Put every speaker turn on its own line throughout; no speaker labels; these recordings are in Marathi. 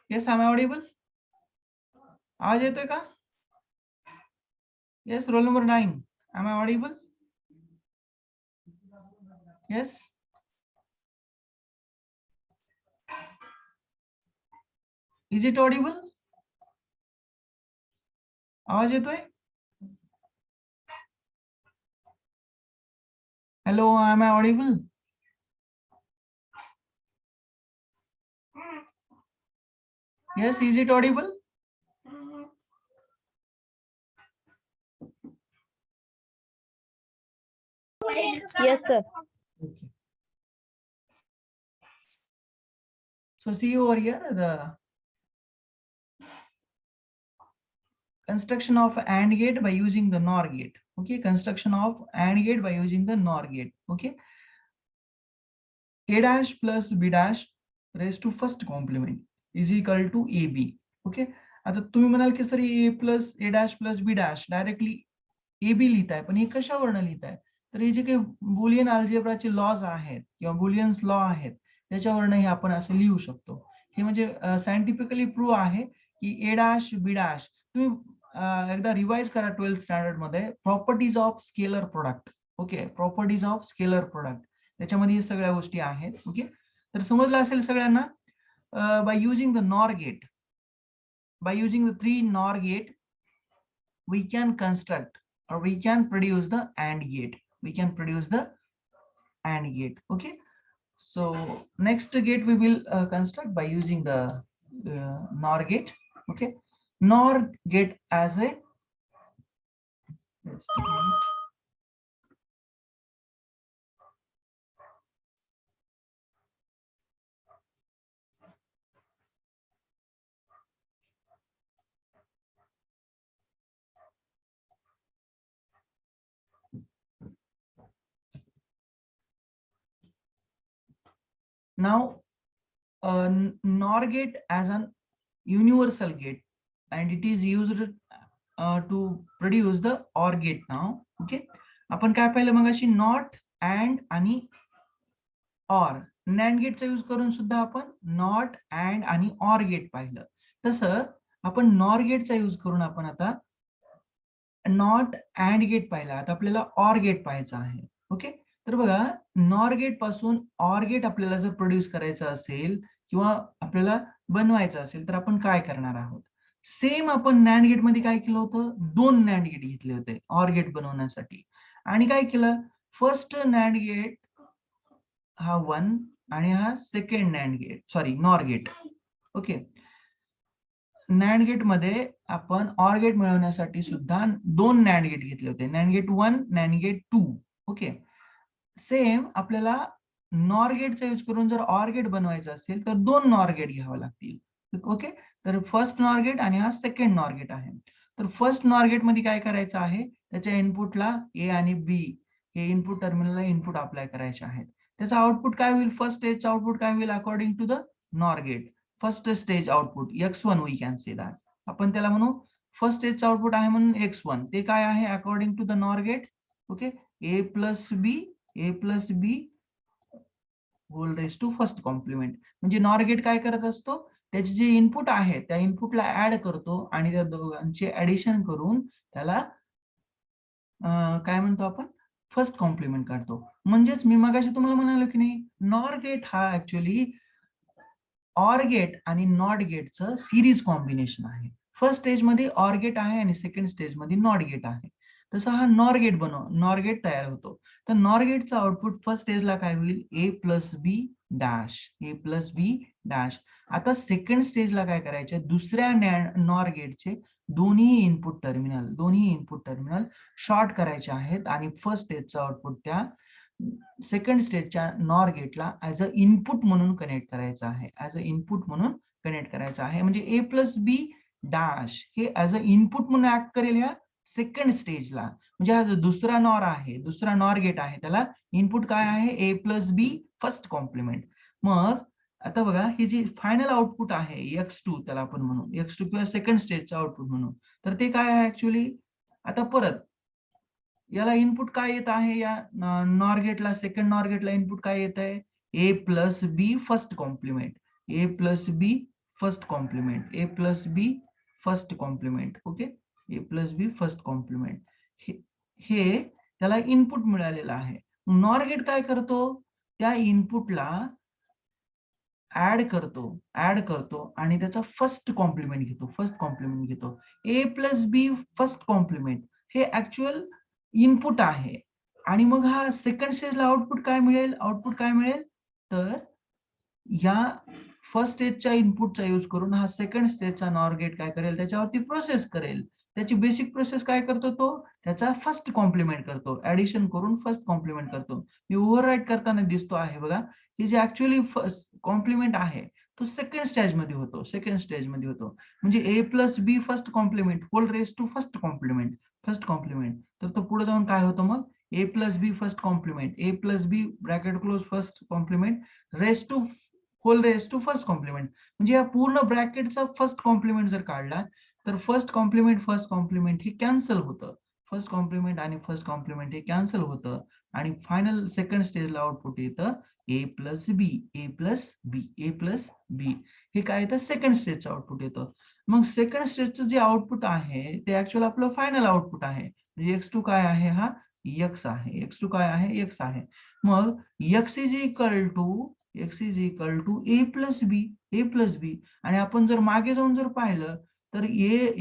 Yes, I am Audible? आवाज येतोय का? Yes, roll number 9, I am audible? Yes, is it audible? आवाज येतोय? Hello, am I audible? Yes, is it audible?
Yes, sir.
Okay. So see over here the construction of AND gate by using the NOR gate. Okay, construction of AND gate by using the NOR gate. Okay, A dash plus B dash raised to first complement is equal to AB. Okay, आता तुम्ही म्हणाल की sir A plus A dash plus B dash directly AB लिहिताय, पण हे कशावरनं लिहिताय? तर हे जे काही बुलियन अल्जेब्राचे लॉज आहेत किंवा बुलियन्स लॉ आहेत त्याच्यावरनं हे आपण असं लिहू शकतो. हे म्हणजे सायंटिफिकली प्रूव्ह आहे की A dash B dash, तुम्ही एकदा रिवाइज करा 12th स्टँडर्ड मध्ये, properties of scalar product. Okay, properties of scalar product, त्याच्यामध्ये हे सगळ्या गोष्टी आहेत. ओके, तर समजलं असेल सगळ्यांना. By using the NOR gate, by using the 3 NOR gate, we can construct or we can produce the AND gate. We can produce the AND gate. Okay, so next gate we will construct by using the NOR gate. Okay, NOR gate as a, now NOR gate as an universal gate, and it is used to produce the OR gate now. Okay, आपण काय पाहिलं मगाशी, नॉट अँड आणि ऑर. नॅन्ड गेटचा यूज करून सुद्धा आपण नॉट अँड आणि ऑर गेट पाहिलं. तसं आपण नॉर गेटचा यूज करून आपण आता नॉट अँड गेट पाहिला. आता आपल्याला ऑर गेट पाहायचं आहे. ओके, तर बघा, नॉर गेट पासून ऑर गेट आपल्याला जर प्रोड्यूस करायचं असेल किंवा आपल्याला बनवायचं असेल तर आपण काय करणार आहोत? सेम आपण नॅन्ड गेट मध्ये काय केलं होतं, 2 नॅन्ड गेट घेतले होते ऑर गेट बनवण्यासाठी. आणि काय केलं, फर्स्ट नॅन्ड गेट हा 1 आणि हा second NAND gate, sorry NOR gate. Okay, NAND gate मध्ये आपण ऑर गेट मिळवण्यासाठी सुद्धा 2 नॅन्ड गेट घेतले होते, NAND gate 1, NAND gate 2. Okay, same आपल्याला नॉर गेटचा यूज करून जर ऑर गेट बनवायचं असेल तर 2 नॉर गेट घ्यावे लागतील. ओके, तर फर्स्ट नॉर गेट आणि हा सेकंड नॉर गेट आहे. तर फर्स्ट नॉर गेट मध्ये काय करायचं आहे, त्याच्या इनपुटला ए आणि बी हे इनपुट टर्मिनलला इनपुट अप्लाय करायचे आहेत. त्याचा आउटपुट काय होईल, फर्स्ट स्टेजचा आउटपुट काय होईल according to the NOR gate, first stage output x1, we can say that. आपण त्याला म्हणू फर्स्ट स्टेजचा आउटपुट आहे म्हणून x1, ते काय आहे according to the NOR gate. Okay, a plus B whole raise to first complement. म्हणजे नॉर गेट काय करत असतो, त्याचे जे इनपुट आहे त्या इनपुटला ऍड करतो आणि त्या दोघांचे ऍडिशन करून त्याला काय म्हणतो आपण, फर्स्ट कॉम्प्लिमेंट काढतो. म्हणजेच मी मगाशी तुम्हाला म्हणालो की नाही, नॉर गेट हा ऍक्च्युअली ऑर गेट आणि नॉट गेटचं सिरीज कॉम्बिनेशन आहे. फर्स्ट स्टेज मध्ये ऑर गेट आहे आणि सेकंड स्टेज मध्ये नॉट गेट आहे. तसं हा नॉर गेट तयार होतो. तर नॉर गेटचं आउटपुट फर्स्ट स्टेजला काय होईल, ए प्लस बी डॅश. आता सेकंड स्टेजला काय करायचे, दुसऱ्या नॉर गेटचे दोन्ही इनपुट टर्मिनल शॉर्ट करायचे आहेत आणि फर्स्ट स्टेजचं आउटपुट त्या सेकंड स्टेजच्या नॉर गेटला ऍज अ इनपुट म्हणून कनेक्ट करायचं आहे. म्हणजे ए प्लस बी डॅश हे ऍज अ इनपुट म्हणून ऍक्ट करेल या सेकंड स्टेजला. म्हणजे हा जो दुसरा नॉर गेट आहे त्याला इनपुट काय आहे, A plus B first complement. मग आता बघा, ही जी फायनल आउटपुट आहे x2, त्याला आपण म्हणू x2 किंवा सेकंड स्टेजचं आउटपुट म्हणू, तर ते काय आहे ऍक्च्युअली, आता परत याला इनपुट काय येत आहे, या नॉर गेटला, सेकंड नॉर गेटला इनपुट काय येत आहे, A plus B first first complement, a plus b first complement. Okay, a plus b first complement. हे त्याला इनपुट मिळालेलं आहे. नॉर गेट काय करतो, त्या इनपुटला ऍड करतो आणि त्याचा फर्स्ट कॉम्प्लिमेंट घेतो. a plus B first complement हे ऍक्च्युअल इनपुट आहे. आणि मग हा सेकंड स्टेजला आउटपुट काय मिळेल, तर या फर्स्ट स्टेजच्या इनपुटचा यूज करून हा सेकंड स्टेजचा नॉर गेट काय करेल, त्याच्यावरती प्रोसेस करेल. त्याची बेसिक प्रोसेस काय करतो, तो त्याचा फर्स्ट कॉम्प्लिमेंट करतो, ऍडिशन करून फर्स्ट कॉम्प्लिमेंट करतो. मी ओव्हरराईट करताना दिसतो आहे बघा, ही जे ऍक्च्युअली फर्स्ट कॉम्प्लिमेंट आहे तो सेकंड स्टेज मध्ये होतो. म्हणजे A plus B first complement whole raise to first complement. तर तो पुढे जाऊन काय होतो मग, A plus B first complement, A plus B bracket close first complement raise to whole raise to first complement. म्हणजे या पूर्ण ब्रॅकेटचा फर्स्ट कॉम्प्लिमेंट जर काढला तर फर्स्ट कॉम्प्लिमेंट हे कॅन्सल होतं. फर्स्ट कॉम्प्लिमेंट आणि फर्स्ट कॉम्प्लिमेंट हे कॅन्सल होतं आणि फायनल सेकंड स्टेजला आउटपुट येतं ए प्लस बी. हे काय येतं, सेकंड स्टेजचं आउटपुट येतं. मग सेकंड स्टेजचं जे आउटपुट आहे ते ऍक्च्युअल आपलं फायनल आउटपुट आहे. म्हणजे x2 काय आहे, हा x आहे. मग x is equal to A plus B. आणि आपण जर मागे जाऊन जर पाहिलं तर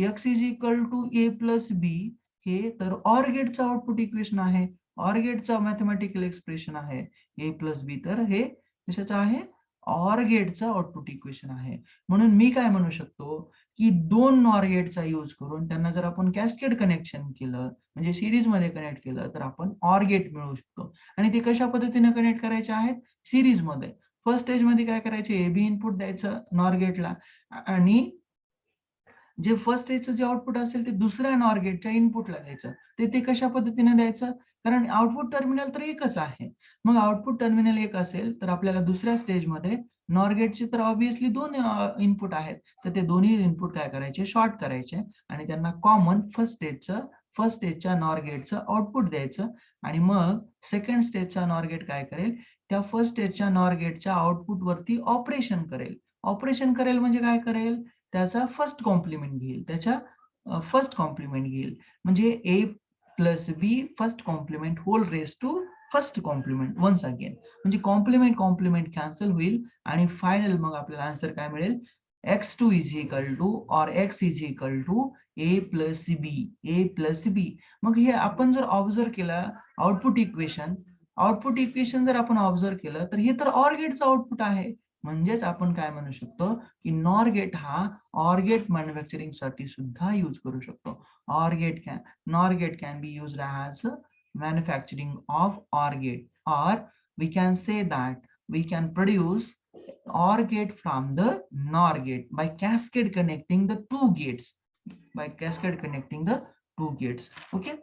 x is equal to A plus B हे तर ऑर गेटचं आउटपुट इक्वेशन आहे, ऑर गेटचा मॅथमॅटिकल एक्सप्रेशन आहे. ए प्लस बी तर हे कशाचं आहे, ऑर गेटचं आउटपुट इक्वेशन आहे. म्हणून मी काय म्हणू शकतो की दोन नॉर गेटचा यूज करून त्यांना जर आपण कॅस्केड कनेक्शन केलं, म्हणजे सिरीज मध्ये कनेक्ट केलं, तर आपण ऑर गेट मिळवू शकतो. आणि ते कशा पद्धतीने कनेक्ट करायचे आहेत, सिरीज मध्ये. फर्स्ट स्टेज मध्ये काय करायचे, ए बी इनपुट द्यायचं नॉर गेटला आणि जे फर्स्ट स्टेजचं जे आउटपुट असेल ते दुसऱ्या नॉर गेटच्या इनपुटला द्यायचं. ते कशा पद्धतीने द्यायचं, कारण आउटपुट टर्मिनल तर एकच आहे. मग आउटपुट टर्मिनल एक असेल तर आपल्याला दुसऱ्या स्टेजमध्ये नॉर गेटचे तर ऑब्व्हियसली दोन इनपुट आहेत, तर ते दोन्ही इनपुट काय करायचे, शॉर्ट करायचे आणि त्यांना कॉमन फर्स्ट स्टेजच्या नॉर गेटचं आउटपुट द्यायचं. आणि मग सेकंड स्टेजचा नॉर गेट काय करेल, त्या फर्स्ट स्टेजच्या नॉर गेटच्या आउटपुट वरती ऑपरेशन करेल म्हणजे काय करेल, त्याचा फर्स्ट कॉम्प्लिमेंट घेईल. म्हणजे A plus B first complement whole raise to first complement once again. म्हणजे कॉम्प्लिमेंट कॅन्सल होईल आणि फायनल मग आपल्याला आन्सर काय मिळेल, x2 is equal to or x is equal to A plus B. मग हे आपण जर ऑब्झर्व केलं आउटपुट इक्वेशन जर आपण ऑब्झर्व केलं तर हे तर ऑर गेटचं आउटपुट आहे. म्हणजेच आपण काय म्हणू शकतो की नॉर गेट हा ऑर गेट मॅन्युफॅक्चरिंग साठी सुद्धा यूज करू शकतो. NOR gate can be used as manufacturing of OR gate, or we can say that we can produce OR gate from the NOR gate by cascade connecting the two gates. Okay.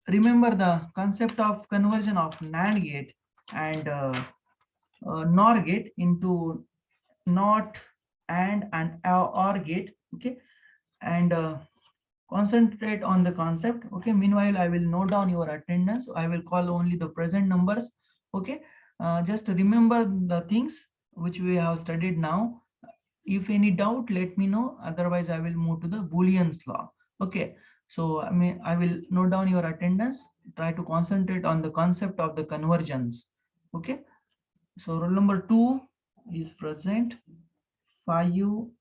Remember the concept of conversion of NAND gate and NOR gate into NOT and OR gate. Okay, and concentrate on the concept. Okay, meanwhile I will note down your attendance. I will call only the present numbers. Okay, just remember the things which we have studied now. If any doubt, let me know, otherwise I will move to the Boolean's law. Okay, so I will note down your attendance. Try to concentrate on the concept of the conversions. Okay, so roll number 2 is present. 5,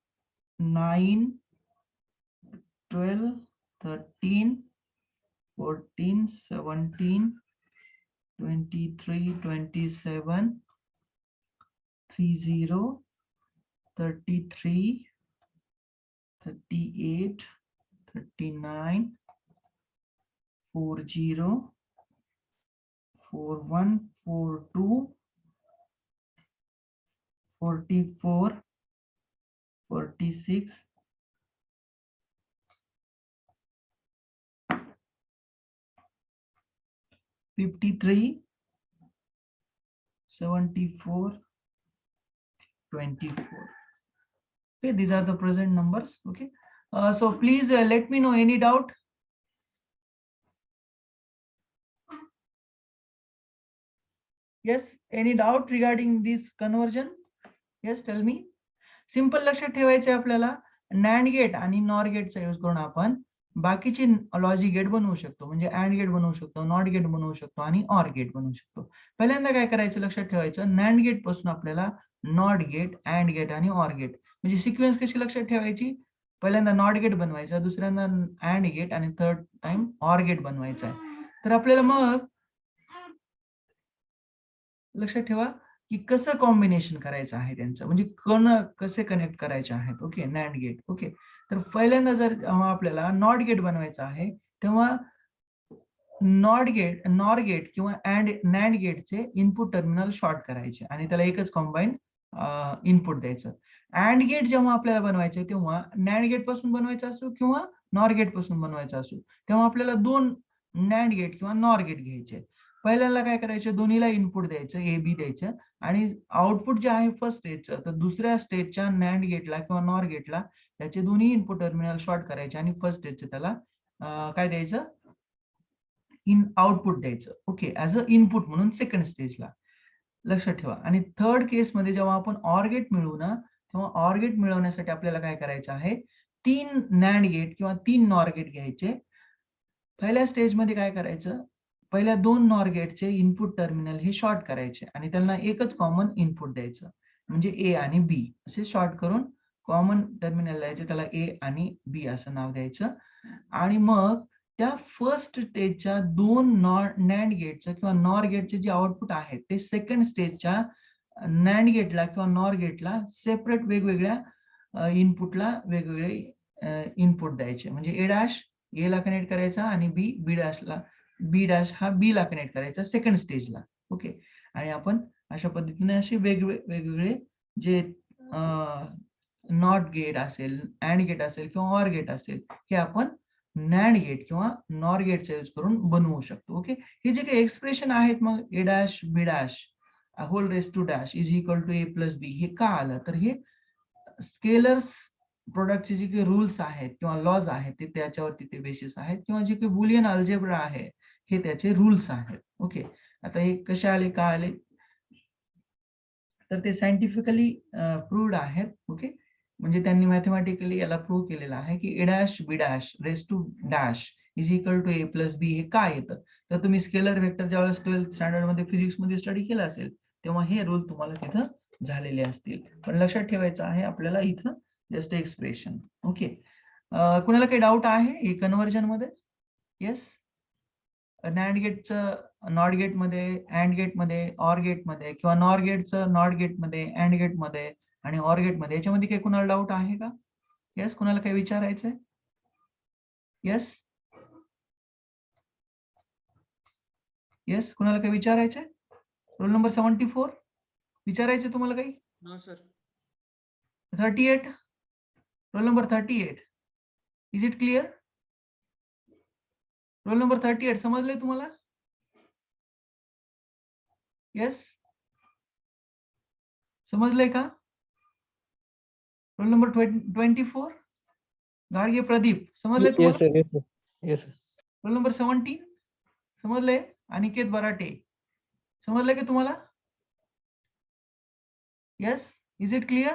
9, 12, 13, 14, 17, 23, 27, 30, 33, 38, 39, 40, 41, 42, 44, 46, 53, 74, 24. Okay, these are the present numbers. Okay, so please let me know any doubt. Yes, any doubt regarding this conversion? Yes, tell me. Simple लक्षात ठेवायचे आपल्याला, नॅन्ड गेट आणि नॉर गेटचा यूज करून आपण बाकीचे लॉजिक गेट बनवू शकतो. म्हणजे अँड गेट बनवू शकतो, नॉट गेट बनवू शकतो आणि ऑर गेट बनवू शकतो. पहिल्यांदा काय करायचं लक्षात ठेवायचं, नॅन्ड गेट पासून आपल्याला नॉट गेट, अँड गेट आणि ऑर गेट म्हणजे सिक्वेन्स कशी लक्षात ठेवायची, पहिल्यांदा नॉट गेट बनवायचा, दुसऱ्यांदा अँड गेट आणि थर्ड टाइम ऑर गेट बनवायचा आहे. तर आपल्याला मग लक्षात ठेवा की कसं कॉम्बिनेशन करायचं आहे त्यांचं, म्हणजे कण कसे कनेक्ट करायचे आहेत. Okay, NAND gate. ओके, तर पहिल्यांदा जर आपल्याला नॉट गेट बनवायचं आहे तेव्हा नॉर गेट किंवा नॅन्ड गेटचे इनपुट टर्मिनल शॉर्ट करायचे आणि त्याला एकच कॉम्बाईन इनपुट द्यायचं. अँड गेट जेव्हा आपल्याला बनवायचे तेव्हा नॅन्ड गेट पासून बनवायचं असो किंवा नॉर गेट पासून बनवायचं असो, तेव्हा आपल्याला दोन नॅन्ड गेट किंवा नॉर गेट घ्यायचे. पहिल्याला काय करायचं, दोन्हीला इनपुट द्यायचं, ए बी द्यायचं आणि आउटपुट जे आहे फर्स्ट स्टेजचं, तर दुसऱ्या स्टेजच्या नॅन्ड गेटला किंवा नॉर गेटला त्याचे दोन्ही इनपुट टर्मिनल शॉर्ट करायचे आणि फर्स्ट स्टेजचं त्याला काय द्यायचं, आउटपुट द्यायचं. ओके, ऍज अ इनपुट म्हणून सेकंड स्टेजला. लक्षात ठेवा. आणि थर्ड केस मध्ये जेव्हा आपण ऑर गेट मिळवू ना, तेव्हा ऑर गेट मिळवण्यासाठी आपल्याला काय करायचं आहे, 3 नॅन्ड गेट किंवा 3 नॉर गेट घ्यायचे. पहिल्या स्टेजमध्ये काय करायचं, पहिल्या 2 नॉर गेटचे इनपुट टर्मिनल हे शॉर्ट करायचे आणि त्यांना एकच कॉमन इनपुट द्यायचं, म्हणजे ए आणि बी असे शॉर्ट करून कॉमन टर्मिनल द्यायचे, त्याला ए आणि बी असं नाव द्यायचं. आणि मग त्या फर्स्ट स्टेजच्या 2 नॅन्ड गेटचं किंवा नॉर गेटचे जे आउटपुट आहेत ते सेकंड स्टेजच्या नॅन्ड गेटला किंवा नॉर गेटला सेपरेट वेगवेगळ्या इनपुटला वेगवेगळे इनपुट द्यायचे. म्हणजे ए डॅश ए ला कनेक्ट करायचा आणि बी डॅश हा बी ला कनेक्ट करायचा सेकंड स्टेजला. ओके, आणि आपण अशा पद्धतीने असे वेगवेगळे जे नॉट गेट असेल, अँड गेट असेल किंवा ऑर गेट असेल, हे आपण नॅन्ड गेट किंवा नॉर गेटचा यूज करून बनवू शकतो. ओके, हे जे काही एक्सप्रेशन आहेत, मग A dash B dash whole raise to dash is equal to A plus B, हे का आलं, तर हे स्केलर्स प्रोडक्टचे जे काही रूल्स आहेत किंवा लॉज आहेत ते त्याच्यावरती ते बेसिस आहेत, किंवा जे काही बुलियन अल्जेब्रा आहे हे त्याचे रूल्स आहेत. ओके, आता हे कसे आले, का आले, तर ते सायंटिफिकली प्रूव्ड आहेत. ओके, म्हणजे त्यांनी मॅथमॅटिकली याला प्रूव्ह केलेलं आहे की A dash B dash raise to dash is equal to A plus B हे का येतं, तर तुम्ही स्केलर वेक्टर ज्यावेळेस 12th स्टँडर्ड मध्ये फिजिक्स मध्ये स्टडी केला असेल तेव्हा हे रूल तुम्हाला तिथं झालेले असतील. पण लक्षात ठेवायचं आहे आपल्याला इथं जस्ट एक्सप्रेशन. ओके, कुणाला काही डाऊट आहे हे कन्व्हर्जन मध्ये? येस, नॅन्ड गेटचं नॉट गेट मध्ये, अँड गेट मध्ये, ऑर गेट मध्ये, किंवा नॉर गेटचं नॉट गेट मध्ये, अँड गेट मध्ये आणि ऑर गेट मध्ये, याच्यामध्ये काही कुणाला डाऊट आहे का? येस, कुणाला काही विचारायचंय? येस येस, कुणाला काही विचारायचंय? रोल नंबर 74 विचारायचं तुम्हाला काही?
No sir.
38, roll number 38, is it clear? Roll number 38 समजलंय तुम्हाला? येस, समजलंय का? रोल नंबर 24 गाडगे प्रदीप, समजलंय तुम्हाला?
Yes, sir.
रोल नंबर 17 समजलंय? अनिकेत बराटे, समजलंय का तुम्हाला? Yes, is it clear?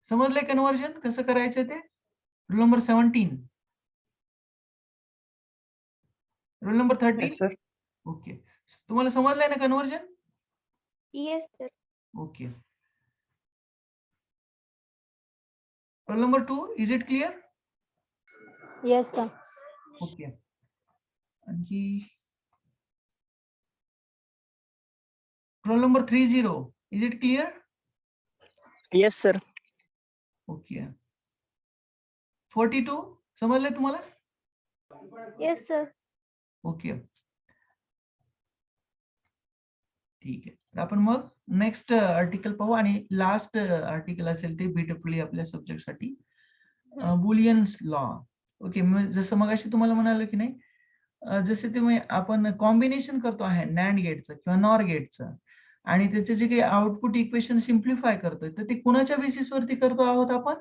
समजलंय कन्व्हर्जन कसं करायचं ते? Roll number 17, roll number 13,
Yes, sir.
Okay, तुम्हाला समजलंय ना conversion?
Yes, sir.
Okay, roll number 2, is it clear?
Yes, sir.
Okay, आणखी roll number 30, is it clear?
Yes, sir.
Okay, 42 समजलंय तुम्हाला?
Yes, sir.
ओके, ठीक आहे. तर आपण मग नेक्स्ट आर्टिकल पाहू आणि लास्ट आर्टिकल असेल ते ब्युटिफुली आपल्या सब्जेक्टसाठी बुलियन्स लॉ. ओके, जसं मग अशी तुम्हाला म्हणाल की नाही, जसे तुम्ही आपण कॉम्बिनेशन करतो आहे नॅन्ड गेटचं किंवा नॉर गेटचं आणि त्याचे जे काही आउटपुट इक्वेशन सिम्प्लिफाय करतोय, तर ते कुणाच्या बेसिसवरती करतो आहोत आपण?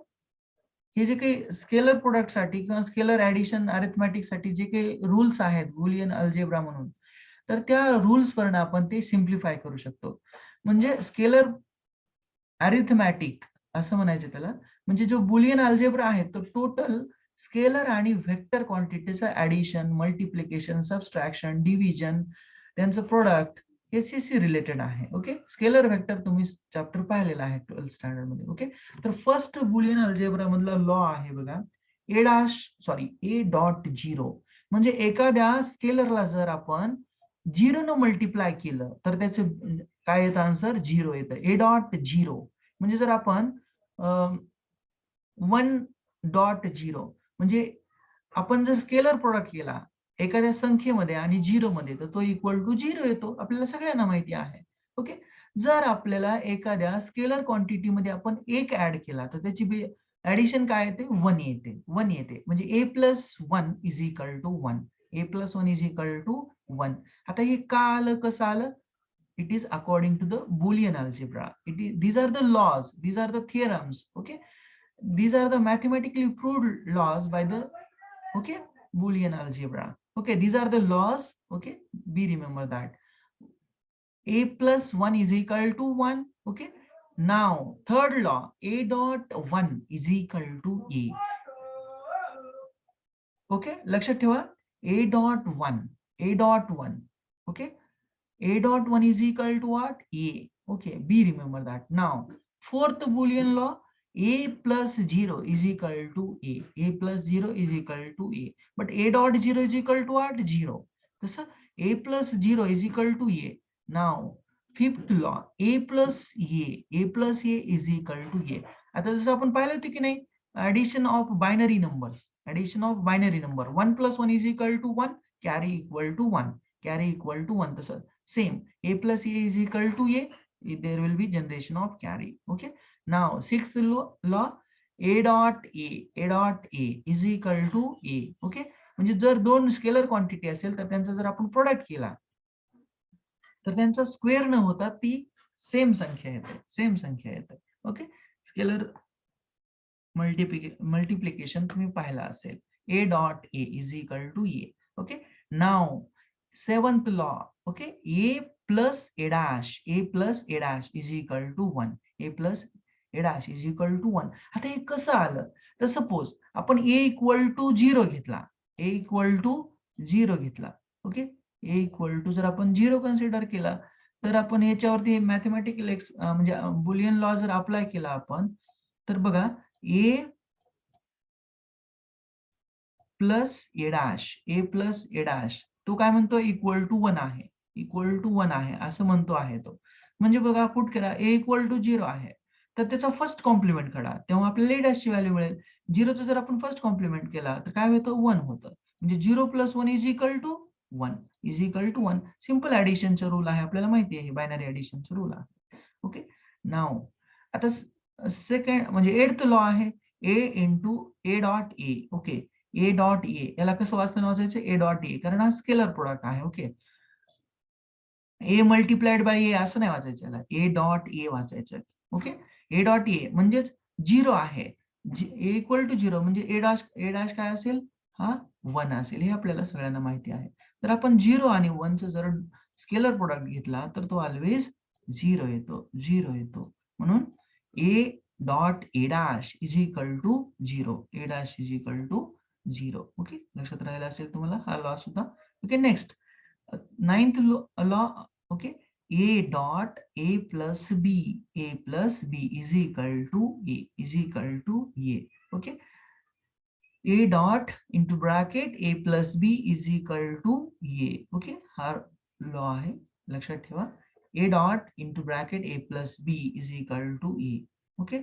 हे जे काही स्केलर प्रोडक्टसाठी किंवा स्केलर ऍडिशन अरिथमॅटिक साठी जे काही रूल्स आहेत बुलियन अल्जेब्रा म्हणून, तर त्या रुल्स वरनं आपण ते सिम्प्लिफाय करू शकतो. म्हणजे स्केलर अरिथमॅटिक असं म्हणायचं त्याला. म्हणजे जो बुलियन अल्जेब्रा आहे तो टोटल स्केलर आणि व्हेक्टर क्वांटिटीचं ऍडिशन, मल्टिप्लिकेशन, सबस्ट्रॅक्शन, डिव्हिजन, त्यांचं प्रोडक्ट याच्याशी रिलेटेड आहे. ओके, स्केलर व्हेक्टर तुम्ही चॅप्टर पाहिलेला आहे 12th स्टँडर्ड मध्ये. ओके, तर फर्स्ट बुलियन अल्जेब्रा मधला लॉ आहे बघा, ए डॉट झिरो. म्हणजे एखाद्या स्केलरला जर आपण 0 न मल्टिप्लाय केलं तर त्याचं काय येतं आन्सर? 0 येतं. ए डॉट झिरो. म्हणजे जर आपण 1.0 म्हणजे आपण जर स्केलर प्रोडक्ट केला एखाद्या संख्येमध्ये आणि 0 मध्ये तर तो इक्वल टू 0 येतो. आपल्याला सगळ्यांना माहिती आहे. ओके, जर आपल्याला एखाद्या स्केलर क्वांटिटी मध्ये आपण 1 ऍड केला तर त्याची ऍडिशन काय येते? 1 येते. 1 येते म्हणजे A plus 1 is equal to 1. A plus 1 is equal to 1. आता हे का आलं, कसं आलं? It is according to the Boolean algebra. These are the laws, these are the theorems. Okay, these are the mathematically proved laws by the Boolean algebra. Okay, these are the laws. Okay, be remember that a plus 1 is equal to 1. Okay, now third law, a dot 1 is equal to a. Okay, लक्षात ठेवा, a dot 1, a dot 1. Okay, a dot 1 is equal to what? A. Okay, be remember that. Now fourth Boolean law, a plus 0 is equal to a. A plus 0 is equal to a. But a dot 0 is equal to what? 0. So a plus 0 is equal to a. Now fifth law, a plus a is equal to a. आता जसं आपण पाहिलं होतं की नाही, addition of binary numbers. Addition of binary number. 1 plus 1 is equal to 1. Carry equal to 1. Carry equal to 1. तसं same, a plus a is equal to a, there will be generation of carry. Okay, now sixth law, a dot a is equal to a. Okay, म्हणजे जर दोन स्केलर क्वांटिटी असेल तर त्यांचा जर आपण प्रोडक्ट केला तर त्यांचा स्क्वेअर न होता ती सेम संख्या येते, सेम संख्या येते. ओके, स्केलर मल्टिप्लिकेशन तुम्ही पाहिला असेल, a dot a is equal to a. Okay, now seventh law. Okay, a plus a dash is equal to 1. a plus a dash is equal to 1. आता हे कसं आलं? तर सपोज आपण a इक्वल टू 0 घेतला, a इक्वल टू 0 घेतला. ओके, a इक्वल टू जर आपण 0 कन्सिडर केला तर आपण याच्यावरती मॅथमॅटिकल म्हणजे बुलियन लॉ जर अप्लाय केला आपण तर बघा, a प्लस ए डॅश तो काय म्हणतो? इक्वल टू 1 आहे, इक्वल टू 1 आहे असं म्हणतो आहे तो. म्हणजे बघा, पुट करा, ए इक्वल टू 0 आहे तर त्याचा फर्स्ट कॉम्प्लिमेंट काढा तेव्हा आपल्याला ए डॅशची व्हॅल्यू मिळेल. 0चा जर आपण फर्स्ट कॉम्प्लिमेंट केला तर काय होतं? 1 होतं. म्हणजे 0 plus 1 is equal to 1 is equal to 1. Simple ऍडिशनचा रूल आहे, आपल्याला माहिती आहे, बायनरी ऍडिशनचा रूल आहे. ओके, नाव आता सेकंड म्हणजे एथ लॉ आहे, A into A dot A. Okay, A dot A याला कसं वाचायचं? ए डॉट ए, कारण हा स्केलर प्रोडक्ट आहे. Okay, A multiplied by A असं नाही वाचायचं, याला ए डॉट ए वाचायचं. ओके, ए डॉट ए म्हणजेच 0 आहे, ए इक्वल टू 0 म्हणजे ए डॅश काय असेल? हा 1 असेल, हे आपल्याला सगळ्यांना माहिती आहे. तर आपण 0 आणि 1चं जर स्केलर प्रोडक्ट घेतला तर तो ऑलवेज 0 येतो, 0 येतो. म्हणून A dot A dash is equal to 0. A dash is equal to 0. Okay, लक्षात राहिला असेल तुम्हाला हा लॉ सुद्धा. Okay, next ninth law. Okay, a dot a plus b is equal to a. Okay, a dot into bracket a plus b is equal to a. Okay, हा लॉ आहे, लक्षात ठेवा. a dot into bracket a plus b is equal to a. Okay,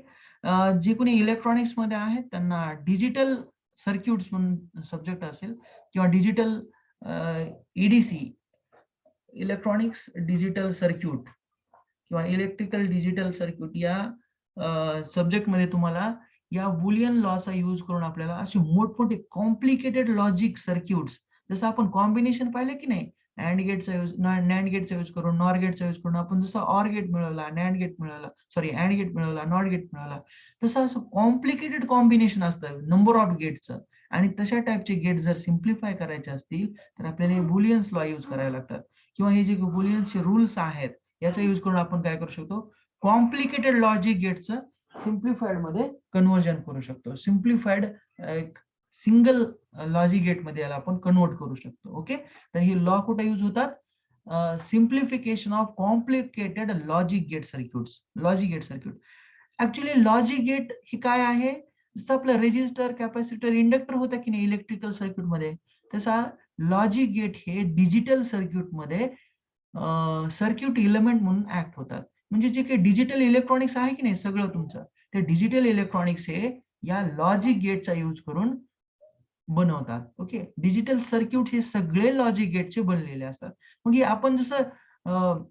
जे कोणी इलेक्ट्रॉनिक्स मध्ये आहेत त्यांना डिजिटल सर्किट्स म्हणून सब्जेक्ट असेल किंवा digital EDC, electronics digital circuit किंवा इलेक्ट्रिकल डिजिटल सर्किट या सब्जेक्ट मध्ये तुम्हाला या बुलियन लॉचा यूज करून आपल्याला असे मोठमोठे कॉम्प्लिकेटेड लॉजिक सर्किट्स, जसं आपण कॉम्बिनेशन पाहिले की नाही, अँड गेटचा यूज, नॅन्ड गेटचा यूज करून, नॉर गेटचा यूज करून आपण जसं ऑर गेट मिळवला, नॅन्ड गेट मिळवला, सॉरी अँड गेट मिळवला, नॉट गेट मिळवला, तसं असं कॉम्प्लिकेटेड कॉम्बिनेशन असतं नंबर ऑफ गेटचं. आणि तशा टाईपचे गेट जर सिम्प्लिफाय करायचे असतील तर आपल्याला बुलियन्स लॉ यूज करावे लागतात. किंवा हे जे बुलियनचे रूल्स आहेत याचा यूज करून आपण काय करू शकतो, कॉम्प्लिकेटेड लॉजिक गेटचं सिम्प्लिफाईड मध्ये कन्व्हर्जन करू शकतो. सिम्प्लिफाईड एक सिंगल लॉजिक गेट मध्ये याला आपण कन्वर्ट करू शकतो. ओके, तर ही लॉ कुठे यूज होतात, simplification of complicated logic gate circuits. Logic gate circuit actually logic gate हे काय आहे, जसं आपलं रेजिस्टर, कॅपॅसिटर, इंडक्टर होता की नाही इलेक्ट्रिकल सर्किट मध्ये, तसा लॉजिक गेट हे डिजिटल सर्किट मध्ये सर्किट इलेमेंट म्हणून ऍक्ट होतात. म्हणजे जे काही डिजिटल इलेक्ट्रॉनिक्स आहे की नाही सगळं तुमचं, ते डिजिटल इलेक्ट्रॉनिक्स हे या लॉजिक गेटचा यूज करून बनवतात. ओके, डिजिटल सर्किट हे सगळे लॉजिक गेटचे बनलेले असतात. मग आपण जसं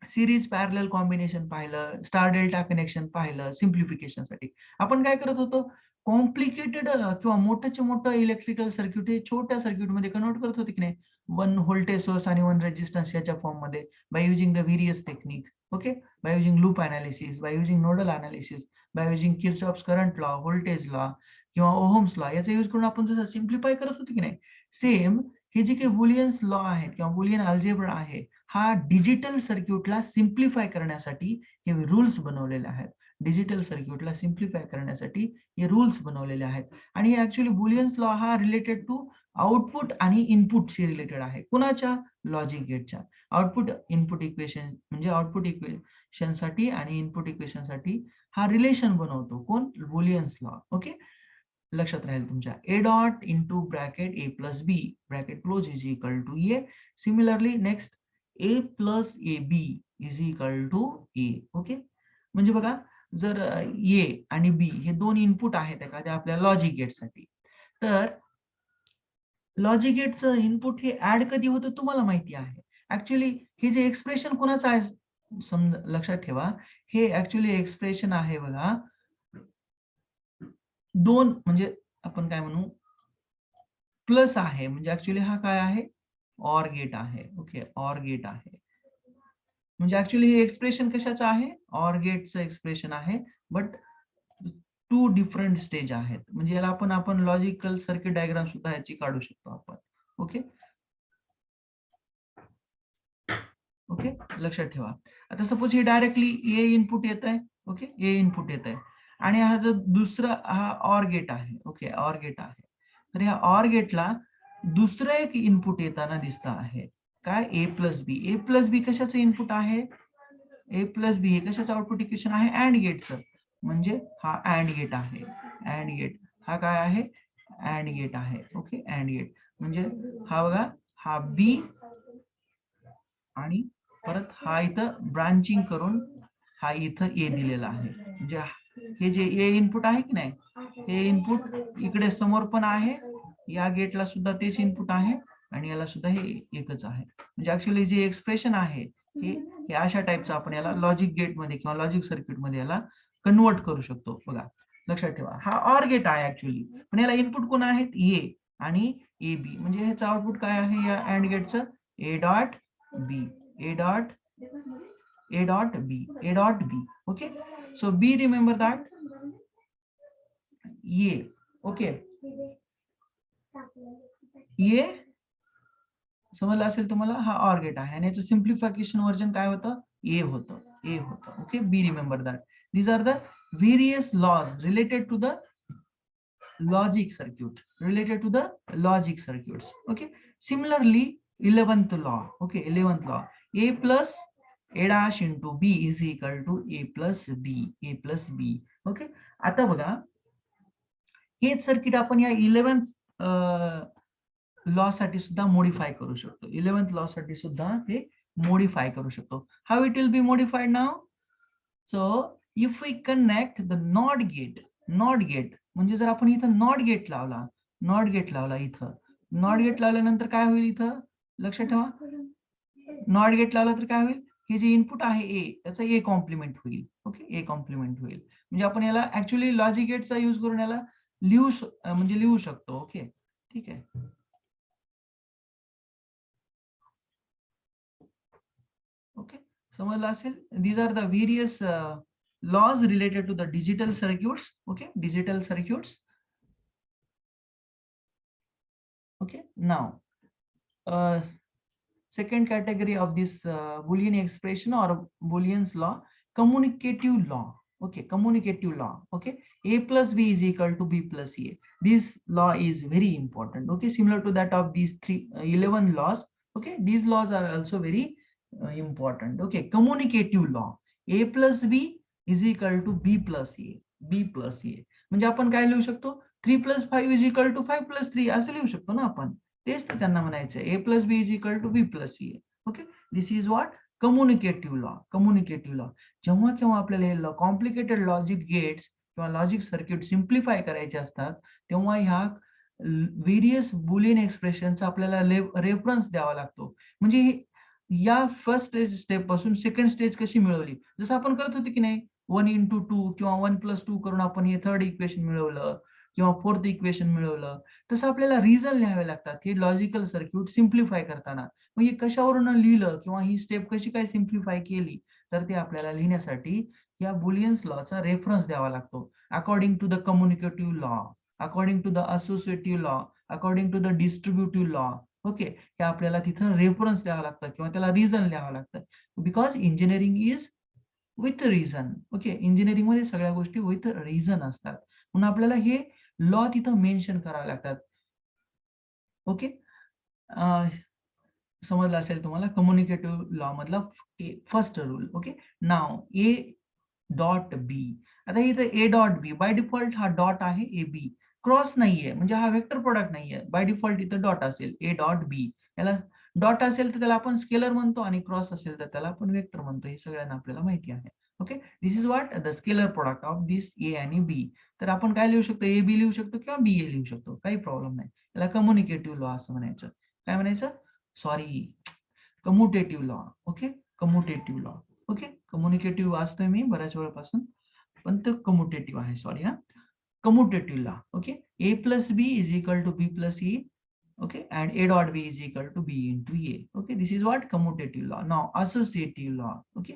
सिरीज पॅरलल कॉम्बिनेशन पाहिलं, स्टार डेल्टा कनेक्शन पाहिलं, सिम्प्लिफिकेशन साठी आपण काय करत होतो, कॉम्प्लिकेटेड किंवा मोठ्याचे मोठं इलेक्ट्रिकल सर्किट हे छोट्या सर्किट मध्ये कन्वर्ट करत होते की नाही, 1 व्होल्टेज सोर्स आणि 1 रेजिस्टन्स याच्या फॉर्म मध्ये, bye using the various technique. Okay, by using loop analysis, by using nodal analysis, by using Kirchhoff's current law, voltage law किंवा ओहम्स लॉ याचा यूज करून आपण जसं सिम्प्लिफाय करत होतो की नाही, सेम हे जे काही बुलियन्स लॉ आहेत किंवा बुलियन अल्जेब्रा आहे, हा डिजिटल सर्किटला सिम्प्लिफाय करण्यासाठी हे रूल्स बनवलेले आहेत. डिजिटल सर्किटला सिम्प्लिफाय करण्यासाठी हे रूल्स बनवलेले आहेत. आणि साठी बुलियन्स लॉ हा रिलेटेड टू आउटपुट आणि इनपुटशी रिलेटेड आहे. कुणाच्या, लॉजिक गेटच्या. आउटपुट इनपुट इक्वेशन म्हणजे आउटपुट इक्वेशन साठी आणि इनपुट इक्वेशन साठी हा रिलेशन बनवतो कोण, बुलियन्स लॉ. ओके, लक्षात राहील तुमच्या. A dot into bracket A plus B bracket close is equal to A. Similarly next A plus A B is equal to A. Okay, म्हणजे बघा जर ए आणि बी हे दोन इनपुट आहेत एखाद्या आपल्या लॉजिक गेटसाठी, तर लॉजिक गेटचं इनपुट हे ऍड कधी होतं तुम्हाला माहिती आहे. ऍक्च्युली हे जे एक्सप्रेशन कोणाचं आहे समजा, लक्षात ठेवा, हे ऍक्च्युली एक्सप्रेशन आहे बघा, दोन म्हणजे आपण काय म्हणू, प्लस आहे. म्हणजे ऍक्च्युली हा काय आहे, ऑर गेट आहे. ओके, ऑर गेट आहे. म्हणजे ऍक्च्युली हे एक्सप्रेशन कशाचं आहे, ऑर गेटचं एक्सप्रेशन आहे, बट 2 डिफरंट स्टेज आहेत. म्हणजे याला आपण लॉजिकल सर्किट डायग्राम सुद्धा याची काढू शकतो आपण. ओके ओके, लक्षात ठेवा. आता सपोज हे डायरेक्टली ए इनपुट येत आहे. ओके, ए इनपुट येत आहे आणि हा जो दुसरा हा ऑर गेट आहे. ओके, ऑर गेट आहे. तर ह्या ऑर गेटला दुसरं एक इनपुट येताना दिसत आहे. काय, ए प्लस बी. ए प्लस बी कशाचं इनपुट आहे, ए प्लस बी हे कशाचं आउटपुट इक्वेशन आहे, अँड गेटचं. म्हणजे हा अँड गेट आहे. अँड गेट हा काय आहे, अँड गेट आहे. ओके, अँड गेट म्हणजे हा बघा, हा बी आणि परत हा इथं ब्रांचिंग करून हा इथं ए दिलेला आहे. म्हणजे हे जे ए इनपुट आहे की नाही, हे इनपुट इकडे समोर पण आहे, या गेटला सुद्धा तेच इनपुट आहे आणि याला सुद्धा हे एकच आहे. म्हणजे ऍक्च्युअली जे एक्सप्रेशन आहे हे अशा टाईपचं आपण याला लॉजिक गेट मध्ये किंवा लॉजिक सर्किट मध्ये याला कन्वर्ट करू शकतो. बघा लक्षात ठेवा, हा ऑर गेट आहे ऍक्च्युली, पण याला इनपुट कोण आहेत, ए आणि ए बी. म्हणजे ह्याचं आउटपुट काय आहे या अँड गेटचं, A dot B, A dot B, A dot B. Okay, so be remember that A. Okay, A समजलं असेल तुम्हाला, हा ऑर गेट आहे आणि याचं सिम्प्लिफिकेशन व्हर्जन काय होतं, ए होतं, ए होतं. Okay, be remember that. These are the various laws related to the logic circuit, related to the logic circuits. Okay, similarly 11th law. Okay, 11th law, a plus a dash into b is equal to a plus b, a plus b. Okay, आता बघा हेच सर्किट आपण या 11th लॉ साठी सुद्धा मॉडिफाय करू शकतो. 11th लॉ साठी सुद्धा हे मॉडिफाय करू शकतो. How it will be modified now, so if we connect the NOT gate, NOT gate म्हणजे जर आपण इथं नॉट गेट लावला, नॉट गेट लावला, इथं नॉट गेट लावल्यानंतर काय होईल, इथं लक्षात ठेवा, नॉट गेट लावला तर काय होईल, हे जे इनपुट आहे ए त्याचा ए कॉम्प्लिमेंट होईल. ओके, ए कॉम्प्लिमेंट होईल. म्हणजे आपण याला ऍक्च्युअली लॉजिक गेटचा यूज करून याला लिहू शकतो. ओके, ठीक आहे. ओके, समजलं असेल. These are the various laws related to the digital circuits. Okay, digital circuits. Okay, now second category of this Boolean expression or Boolean's law, communicative law. Okay, communicative law. Okay, A plus B is equal to B plus A. This law is very important. Okay, similar to that of these 11 laws. Okay, these laws are also very important. Okay, communicative law. A plus B is equal to B plus A. B plus A. म्हणजे आपण काय लिहू शकतो? 3 plus 5 is equal to 5 plus 3 असं लिहू शकतो ना आपण. तेच तर त्यांना म्हणायचं A plus B is equal to B plus A. Okay, this is what communicative law. Communicative law. जेव्हा केव्हा आपल्याला हे कॉम्प्लिकेटेड लॉजिक गेट्स किंवा लॉजिक सर्किट सिम्प्लिफाय करायचे असतात तेव्हा ह्या व्हेरियस बुलियन एक्सप्रेशनचा आपल्याला रेफरन्स द्यावा लागतो. म्हणजे या फर्स्ट स्टेप पासून सेकंड स्टेज कशी मिळवली, जसं आपण करत होतो की नाही 1 into 2 किंवा 1+2 करून आपण हे थर्ड इक्वेशन मिळवलं किंवा फोर्थ इक्वेशन मिळवलं, तसं आपल्याला रिझन लिहावे लागतात हे लॉजिकल सर्किट सिम्प्लिफाय करताना. मग हे कशावरून लिहिलं किंवा ही स्टेप कशी काय सिम्प्लिफाय केली तर ते आपल्याला लिहिण्यासाठी या बुलियन्स लॉचा रेफरन्स द्यावा लागतो. According to the communicative law, according to the associative law, according to the distributive law. Okay, हे आपल्याला तिथं रेफरन्स द्यावा लागतं किंवा त्याला रिझन लिहावं लागतं. Because engineering is with reason. Okay, engineering मध्ये सगळ्या गोष्टी विथ रिझन असतात म्हणून आपल्याला हे लॉ तिथं मेन्शन करावे लागतात. ओके, समजलं असेल तुम्हाला कम्युनिकेटिव्ह लॉ मधला first rule. Okay, now A dot B. आता इथं A dot B by default हा डॉट आहे, ए बी क्रॉस नाहीये म्हणजे हा वेक्टर प्रोडक्ट नाहीये. बाय डिफॉल्ट इथं डॉट असेल, ए डॉट बी. याला डॉट असेल तर त्याला आपण स्केलर म्हणतो आणि क्रॉस असेल तर त्याला आपण वेक्टर म्हणतो. हे सगळ्यांना आपल्याला माहिती आहे. Okay, this is what the scalar product of this A आणि बी. तर आपण काय लिहू शकतो, ए बी लिहू शकतो किंवा बी ए लिहू शकतो, काही प्रॉब्लेम नाही. याला कम्युनिकेटिव्ह लॉ असं म्हणायचं. काय म्हणायचं, sorry, commutative law. Okay, commutative law. Okay, communicative वाचतोय मी बऱ्याच वेळापासून पण तो कम्युटेटिव्ह आहे. सॉरी हा, commutative law. Okay, A plus B is equal to B plus A. Okay, and A dot B is equal to B into A. Okay, this is what commutative law. Now associative law. Okay,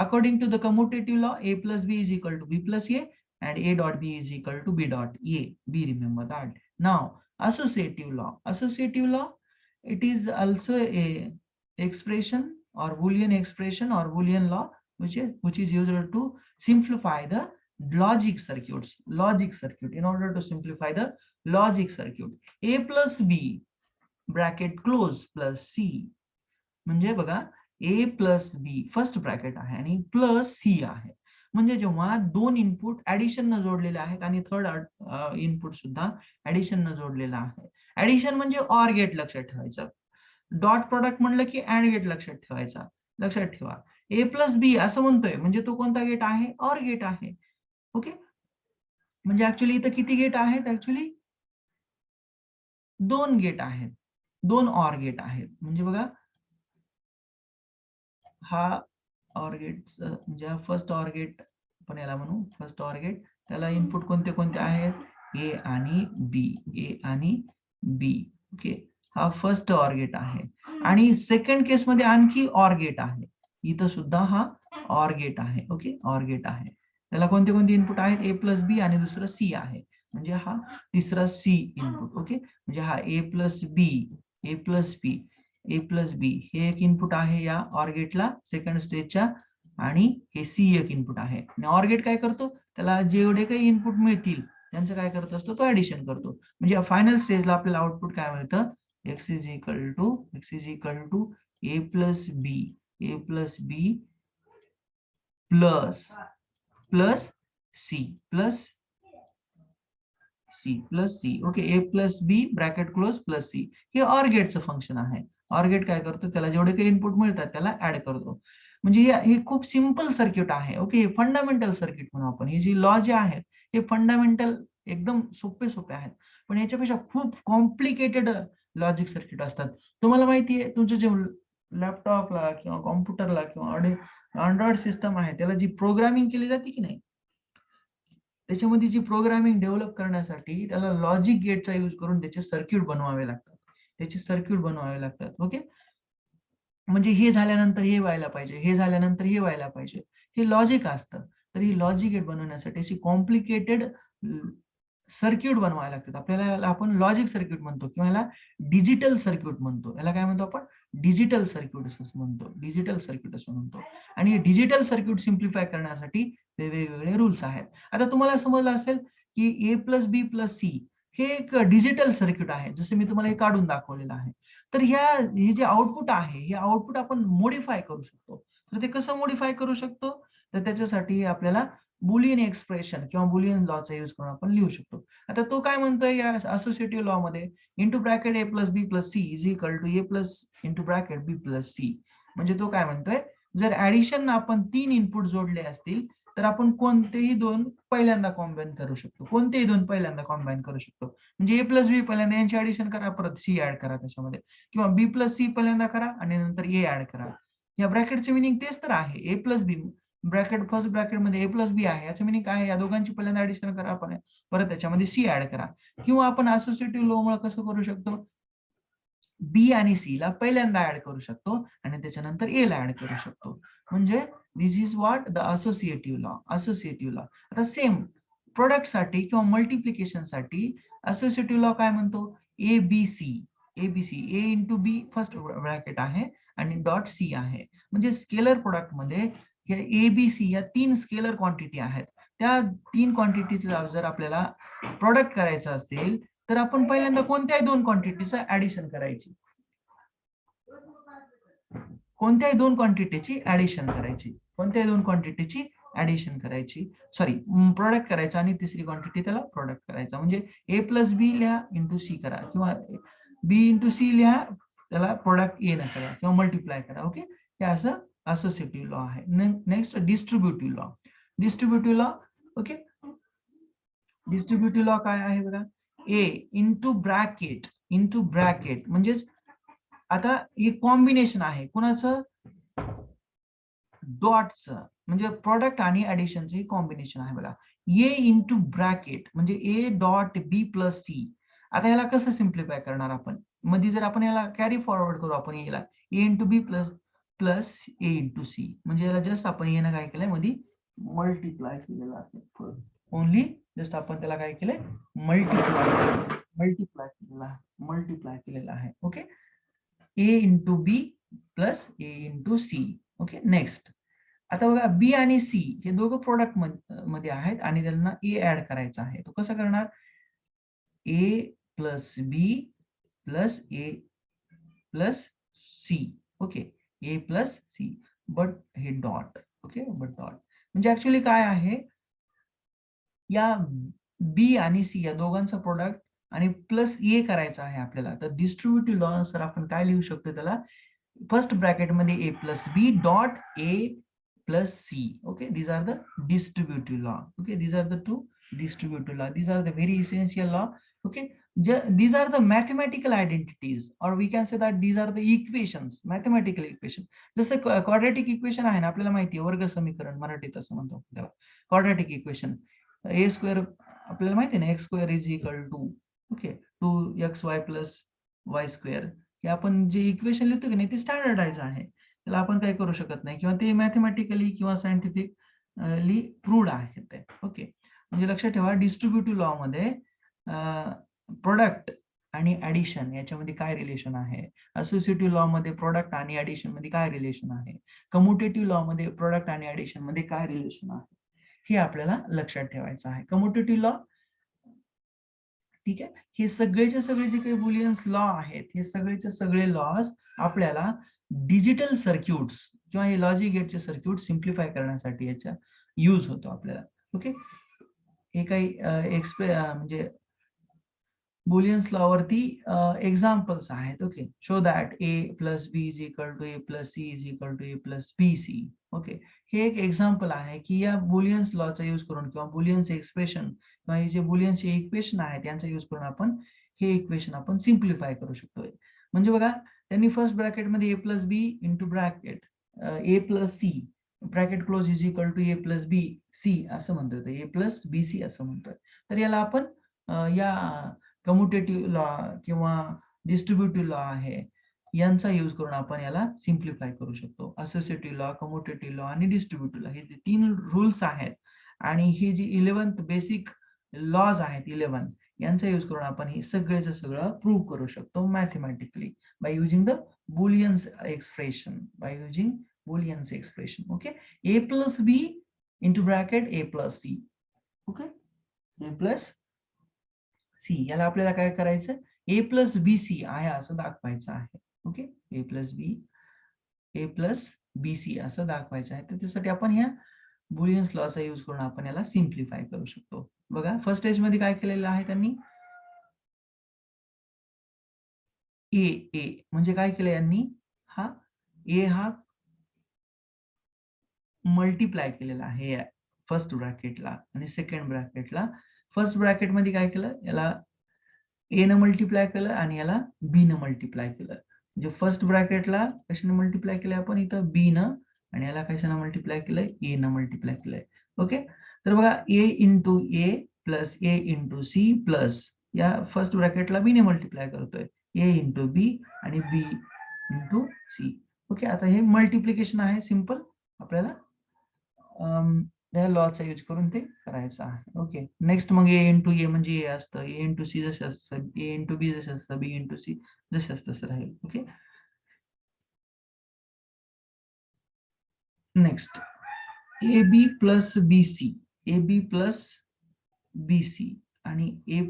according to the commutative law, A plus B is equal to B plus A and A dot B is equal to B dot A. B, remember that. Now associative law. Associative law, it is also a expression or Boolean expression or Boolean law which is used to simplify the logic circuits. Logic circuit. In order to simplify the logic circuit, A plus B bracket close plus C. म्हणजे बघा A plus B first bracket आहे आणि प्लस सी आहे. म्हणजे जेव्हा दोन इनपुट ऍडिशन न जोडलेले आहेत आणि थर्ड इनपुट सुद्धा ऍडिशन न जोडलेला आहे. ऍडिशन म्हणजे ऑर गेट लक्षात ठेवायचं. डॉट प्रोडक्ट म्हणलं की अँड गेट लक्षात ठेवायचा. लक्षात ठेवा ए प्लस बी असं म्हणतोय म्हणजे तो कोणता गेट आहे, ऑर गेट आहे. ओके, म्हणजे ऍक्च्युली इथं किती गेट आहेत, ऍक्च्युली 2 गेट आहेत, 2 ऑर गेट आहेत. म्हणजे बघा हा ऑर गेट म्हणजे फर्स्ट ऑर गेट पण याला म्हणू फर्स्ट ऑर गेट. त्याला इनपुट कोणते कोणते आहेत, ए आणि बी, ए आणि बी. ओके, हा फर्स्ट ऑर गेट आहे आणि सेकंड केस मध्ये आणखी ऑर गेट आहे. इथं सुद्धा हा ऑर गेट आहे. ओके, ऑर गेट आहे. त्याला कोणते कोणते इनपुट आहेत, ए प्लस बी आणि दुसरं सी आहे. म्हणजे हा तिसरा सी इनपुट. ओके, म्हणजे हा ए plus B, A plus B, A plus B हे एक इनपुट आहे या ऑर गेटला सेकंड स्टेजच्या आणि हे सी एक इनपुट आहे. आणि ऑर गेट काय करतो, त्याला जेवढे काही इनपुट मिळतील त्यांचं काय करत असतो, तो ऍडिशन करतो. म्हणजे फायनल स्टेजला आपल्याला आउटपुट काय मिळतं, X is equal to A plus B, A plus B plus plus C plus C plus C. Okay, A plus B bracket close plus C. हे ऑर गेटचं फंक्शन आहे. ऑर गेट काय करतो, त्याला जेवढे काही इनपुट मिळतात त्याला ऍड करतो. म्हणजे हे खूप सिंपल सर्किट आहे. ओके, हे फंडामेंटल सर्किट म्हणून आपण हे जी लॉ जे आहेत हे फंडामेंटल एकदम सोपे सोपे आहेत. पण याच्यापेक्षा खूप कॉम्प्लिकेटेड लॉजिक सर्किट असतात. तुम्हाला माहिती आहे तुमच्या जे लॅपटॉपला किंवा कॉम्प्युटरला किंवा अँड्रॉइड सिस्टम आहे त्याला जी प्रोग्रामिंग केली जाते की नाही, त्याच्यामध्ये जी प्रोग्रामिंग डेव्हलप करण्यासाठी त्याला लॉजिक गेटचा यूज करून त्याचे सर्किट बनवावे लागतात. ओके, म्हणजे हे झाल्यानंतर हे व्हायला पाहिजे, हे झाल्यानंतर हे व्हायला पाहिजे, हे लॉजिक असतं. तर ही लॉजिक गेट बनवण्यासाठी अशी कॉम्प्लिकेटेड सर्किट बनवायला लागतात आपल्याला. आपण लॉजिक सर्किट म्हणतो किंवा याला डिजिटल सर्किट म्हणतो. याला काय म्हणतो आपण, डिजिटल सर्किट असं म्हणतो, डिजिटल सर्किट असं म्हणतो. आणि डिजिटल सर्किट सिम्प्लिफाय करण्यासाठी वेगवेगळे रूल्स आहेत. आता तुम्हाला समजलं असेल की A plus B plus C हे एक डिजिटल सर्किट आहे, जसं मी तुम्हाला हे काढून दाखवलेलं आहे. तर हे जे आउटपुट आहे हे आउटपुट आपण मॉडिफाय करू शकतो. तर ते कसं मॉडिफाय करू शकतो, तर त्याच्यासाठी आपल्याला बुलियन एक्सप्रेशन किंवा बुलियन लॉचा यूज करून आपण लिहू शकतो. आता तो काय म्हणतोय या असोसिएटिव्ह लॉ मध्ये, into bracket A plus B plus C is equal to A plus into bracket B plus C. म्हणजे तो काय म्हणतोय, जर ऍडिशन आपण 3 इनपुट जोडले असतील तर आपण कोणतेही दोन पहिल्यांदा कॉम्बाईन करू शकतो, कोणतेही दोन पहिल्यांदा कॉम्बाईन करू शकतो. म्हणजे ए प्लस बी पहिल्यांदा यांची ऍडिशन करा, परत सी ऍड करा त्याच्यामध्ये, किंवा बी प्लस सी पहिल्यांदा करा आणि नंतर ए ऍड करा. या ब्रॅकेटचे मिनिंग तेच तर आहे, A plus B bracket first bracket मध्ये ए प्लस बी आहे, याचं मिनिंग काय आहे, या दोघांची पहिल्यांदा ऍडिशन करा आपण, परत त्याच्यामध्ये सी ऍड करा. किंवा आपण असोसिएटिव्ह लॉ मुळे कसं करू शकतो, बी आणि सी ला पहिल्यांदा ऍड करू शकतो आणि त्याच्यानंतर ए ला ऍड करू शकतो. म्हणजे this is what the associative law. Associative law. आता सेम प्रोडक्ट साठी किंवा मल्टिप्लिकेशन साठी असोसिएटिव्ह लॉ काय म्हणतो, A B C. A B C, A into B first bracket आहे आणि डॉट सी आहे. म्हणजे स्केलर प्रोडक्ट मध्ये ए बी सी या 3 स्केलर क्वांटिटी आहेत. त्या 3 क्वांटिटीचा जर आपल्याला प्रोडक्ट करायचं असेल तर आपण पहिल्यांदा कोणत्याही 2 क्वांटिटीचं ऍडिशन करायची, कोणत्याही 2 क्वांटिटीची ऍडिशन करायची, कोणत्याही 2 क्वांटिटीची ऍडिशन करायची, सॉरी प्रोडक्ट करायचा आणि तिसरी क्वांटिटी त्याला प्रोडक्ट करायचा. म्हणजे ए प्लस बी लिहा इंटू सी करा, किंवा बी इंटू सी लिहा, त्याला प्रोडक्ट ए न करा किंवा मल्टिप्लाय करा. ओके, हे असं असोसिएटिव्ह लॉ आहे. Next distributive law. Distributive law, okay, distributive law काय आहे बघा, ए इंटू ब्रॅकेट म्हणजेच आता हे कॉम्बिनेशन आहे कुणाचं, डॉटचं, म्हणजे प्रोडक्ट आणि ऍडिशनचं कॉम्बिनेशन आहे बघा. ए इंटू ब्रॅकेट म्हणजे A dot B plus C. आता याला कसं सिम्प्लिफाय करणार आपण, मध्ये जर आपण याला कॅरी फॉरवर्ड करू आपण याला, ए इंटू बी प्लस प्लस ए इंटू सी, म्हणजे याला जस्ट आपण येणं काय केलंय मध्ये मल्टिप्लाय केलेलं आहे. ओनली जस्ट आपण त्याला काय केलंय, मल्टिप्लाय केलेला आहे. ओके, ए इंटू बी प्लस ए इंटू सी. ओके, नेक्स्ट आता बघा बी आणि सी हे दोघं प्रोडक्ट मध्ये आहेत आणि त्यांना ए ऍड करायचा आहे. तो कसं करणार, A plus B plus A plus C. Okay, A plus C, but हे डॉट. ओके, बट डॉट म्हणजे ऍक्च्युअली काय आहे, या बी आणि सी या दोघांचा प्रोडक्ट आणि प्लस ए करायचा आहे आपल्याला. तर डिस्ट्रीब्युटिव्ह लॉ नुसार आपण काय लिहू शकतो त्याला, फर्स्ट ब्रॅकेट मध्ये A plus B dot A plus C. Okay, these are the distributive law. Okay, these are the two distributive law. These are the very essential law. Okay, these are the mathematical identities, or we can say that these are the equations, mathematical equation. जसं quadratic equation आहे ना, आपल्याला माहिती आहे, वर्ग समीकरण मराठीत असं म्हणतो त्याला, quadratic equation. ए स्क्वेअर आपल्याला माहिती आहे ना, X square is equal to, okay, 2xy plus Y square. हे आपण जे इक्वेशन लिहितो की नाही ते स्टँडर्डाइज आहे, त्याला आपण काही करू शकत नाही, किंवा ते मॅथमॅटिकली किंवा सायंटिफिकली प्रूव्ड आहे ते. ओके, म्हणजे लक्षात ठेवा डिस्ट्रीब्युटिव्ह लॉ मध्ये प्रोडक्ट आणि ऍडिशन याच्यामध्ये काय रिलेशन आहे, असोसिएटिव्ह लॉ मध्ये प्रोडक्ट आणि ऍडिशन मध्ये काय रिलेशन आहे, कम्युटेटिव्ह लॉ मध्ये प्रोडक्ट आणि ऍडिशन मध्ये काय रिलेशन आहे, हे आपल्याला लक्षात ठेवायचं आहे. कम्युटेटिव्ह लॉ, ठीक आहे, हे सगळेचे सगळे जे काही बुलियन्स लॉ आहेत हे सगळेचे सगळे लॉज आपल्याला डिजिटल सर्किट्स किंवा हे लॉजिक गेटचे सर्किट सिम्प्लिफाय करण्यासाठी याचा यूज होतो आपल्याला. ओके, हे काही म्हणजे बुलियन्स लॉ वरती एक्झाम्पल्स आहेत. Okay, show that A plus B is equal to A plus C is equal to A plus B C. Okay, हे एक एक्झाम्पल आहे की या बुलियन्स लॉचा यूज करून किंवा बुलियन्स एक्सप्रेशन किंवा हे जे बुलियन्सचे इक्वेशन आहेत यांचा यूज करून आपण हे इक्वेशन आपण सिम्प्लिफाय करू शकतोय. म्हणजे बघा, त्यांनी फर्स्ट ब्रॅकेट मध्ये A plus B into bracket A plus C bracket close is equal to A plus B C असं म्हणतोय, ए प्लस बी सी असं म्हणतोय. तर याला आपण या कम्युटेटिव्ह लॉ किंवा डिस्ट्रीब्युटिव्ह लॉ आहे यांचा यूज करून आपण याला सिम्प्लिफाय करू शकतो. असोसिएटिव्ह लॉ, कम्युटेटिव्ह लॉ आणि डिस्ट्रीब्युटिव्ह लॉ हे जे 3 रूल्स आहेत आणि हे जे 11th बेसिक लॉज आहेत 11, यांचा यूज करून आपण हे सगळेच सगळं प्रूव्ह करू शकतो mathematically bye using the bullions expression, by using bullions expression. Okay, a plus b into bracket a plus c. Okay, a plus c याला आपल्याला काय करायचं, a plus bc आहे असं दाखवायचं आहे. ओके, a plus bc असं दाखवायचं आहे. तर त्यासाठी आपण ह्या बुलियन्स लॉचा यूज करून आपण याला सिम्प्लिफाय करू शकतो. बघा फर्स्ट स्टेज मध्ये काय केलेलं आहे त्यांनी, ए म्हणजे काय केलं यांनी, हा ए हा मल्टिप्लाय केलेला आहे फर्स्ट ब्रॅकेटला आणि सेकंड ब्रॅकेटला. फर्स्ट ब्रॅकेट मध्ये काय केलं, याला ए न मल्टिप्लाय केलं आणि याला बी न मल्टिप्लाय केलं. म्हणजे फर्स्ट ब्रॅकेटला कशाने मल्टिप्लाय केलंय आपण इथं बी न, आणि याला कशाने मल्टिप्लाय केलंय, ए न मल्टिप्लाय केलंय. ओके, तर बघा ए इंटू ए प्लस ए इंटू सी प्लस या फर्स्ट ब्रॅकेटला बी ने मल्टिप्लाय करतोय, ए इंटू बी आणि बी इंटू सी. ओके, आता हे मल्टिप्लिकेशन आहे सिंपल, आपल्याला या लॉचा यूज करून ते करायचं आहे. ओके, नेक्स्ट मग ए इंटू ए म्हणजे ए असतं, ए इंटू सी जसं असतं, ए इंटू बी जसं असतं, बी इंटू सी जसं असतं तसं राहील. Okay, next A B plus B C, A B plus B C आणि A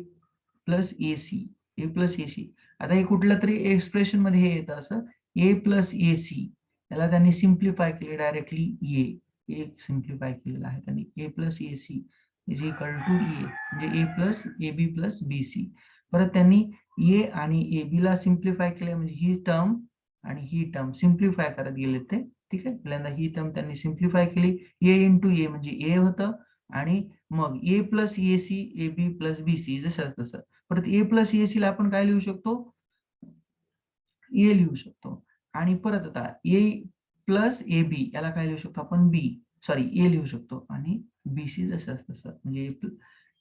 plus A C, A plus A C. आता हे कुठल्या तरी एक्सप्रेशन मध्ये हे येतं असं ए प्लस ए सी, त्याला त्यांनी सिम्प्लिफाय केले डायरेक्टली ए सिम्प्लिफाय केलेला आहे त्यांनी, A plus A C is equal to A, म्हणजे A plus A B plus B C. परत त्यांनी ए आणि ए बी ला सिम्प्लिफाय केले, म्हणजे ही टर्म आणि ही टर्म सिम्प्लिफाय करत गेले ते. ठीक आहे, पहिल्यांदा ही टर्म त्यांनी सिम्प्लिफाय केली, ए इंटू ए म्हणजे ए होतं आणि मग A plus A C A B plus B C जसं तसं. परत ए प्लस ए सी ला आपण काय लिहू शकतो, ए लिहू शकतो. आणि परत आता ए प्लस ए बी याला काय लिहू शकतो आपण, बी सॉरी ए लिहू शकतो आणि बी सी जसं तसं, म्हणजे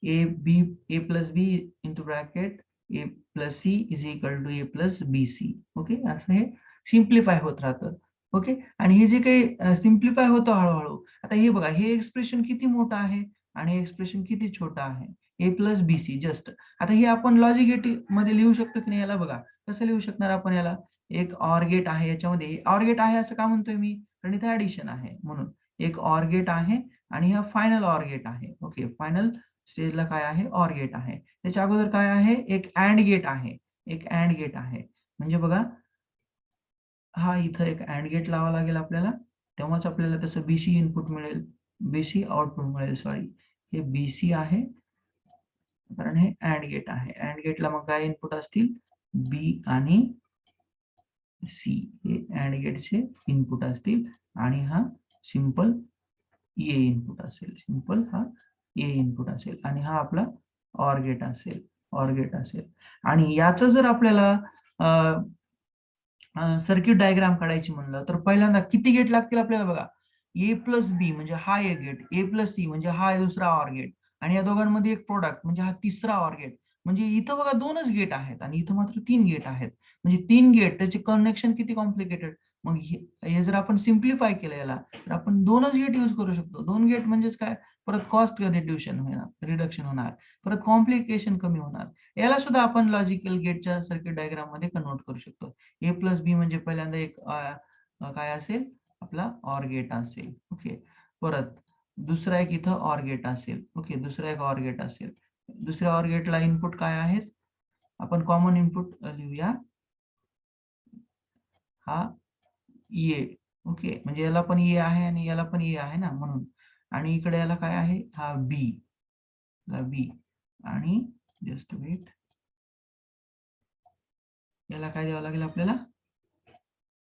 A B A plus B into bracket A plus C is equal to A plus B C. Okay, असं हे सिम्प्लिफाय होत राहतं. ओके, आणि हे जे काही सिम्प्लिफाय होतं हळूहळू. आता हे बघा, हे एक्सप्रेशन किती मोठं आहे आणि हे एक्सप्रेशन किती छोटं आहे, A plus B C just. आता हे आपण लॉजिक गेट मध्ये लिहू शकतो की नाही, याला बघा कसं लिहू शकणार आपण याला. एक ऑर गेट आहे, याच्यामध्ये ऑर गेट आहे असं का म्हणतोय मी, कारण इथे ऍडिशन आहे म्हणून. एक ऑर गेट आहे आणि हा फायनल ऑर गेट आहे. ओके, फायनल स्टेजला काय आहे, ऑर गेट आहे. त्याच्या अगोदर काय आहे, एक अँड गेट आहे, एक अँड गेट आहे. म्हणजे बघा हा इथं एक अँड गेट लावावा लागेल आपल्याला, तेव्हाच आपल्याला तसं बीसी इनपुट मिळेल, बीसी आउटपुट मिळेल. सॉरी, हे बीसी आहे कारण हे अँड गेट आहे. अँड गेटला मग काय इनपुट असतील, बी आणि सी हे अँड गेटचे इनपुट असतील आणि हा सिंपल ए इनपुट असेल, सिंपल हा ए इनपुट असेल आणि हा आपला ऑर गेट असेल, ऑर गेट असेल. आणि याचं जर आपल्याला सर्किट डायग्राम काढायची म्हणलं तर पहिल्यांदा किती गेट लागतील आपल्याला बघा, ए प्लस बी म्हणजे हा एक गेट, ए प्लस सी म्हणजे हा दुसरा ऑर गेट आणि या दोघांमध्ये एक प्रोडक्ट म्हणजे हा तिसरा ऑर गेट. म्हणजे इथं बघा दोनच गेट आहेत आणि इथं मात्र 3 गेट आहेत. म्हणजे 3 गेट, त्याचे कनेक्शन किती कॉम्प्लिकेटेड. मग हे जर आपण सिम्प्लिफाय केलं याला तर आपण 2च गेट यूज करू शकतो. 2 गेट म्हणजेच काय, परत कॉस्ट रिडक्शन होणार, परत कॉम्प्लिकेशन कमी होणार. याला सुद्धा आपण लॉजिकल गेटच्या सर्किट डायग्राम मध्ये कन्वर्ट करू शकतो. ए प्लस बी म्हणजे पहिल्यांदा एक काय असेल आपला ऑर गेट असेल. ओके, परत दुसरा एक इथं ऑर गेट असेल. ओके, दुसरा एक ऑर गेट असेल. दुसऱ्या ऑर गेटला इनपुट काय आहेत, आपण कॉमन इनपुट लिहूया, हा ए. ओके, म्हणजे याला पण ए आहे आणि याला पण ए आहे ना म्हणून. आणि इकडे याला काय आहे, हा बी, बी आणि जस्ट वेट, याला काय द्यावं लागेल आपल्याला,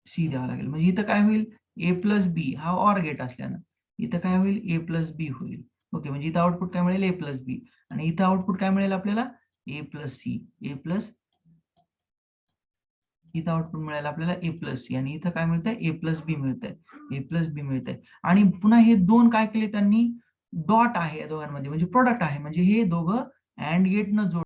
सी द्यावं लागेल. म्हणजे इथं काय होईल, ए प्लस बी हा ऑर गेट असल्यानं इथं काय होईल, ए प्लस बी होईल. ओके, म्हणजे इथं आउटपुट काय मिळेल, ए प्लस बी आणि इथं आउटपुट काय मिळेल आपल्याला, ए प्लस सी, ए प्लस, इथं आउटपुट मिळेल आपल्याला ए प्लस सी आणि इथं काय मिळतंय, ए प्लस बी मिळतंय, ए प्लस बी मिळतंय. आणि पुन्हा हे दोन काय केले त्यांनी, डॉट आहे या दोघांमध्ये म्हणजे प्रोडक्ट आहे, म्हणजे हे दोघं अँड गेट न जोड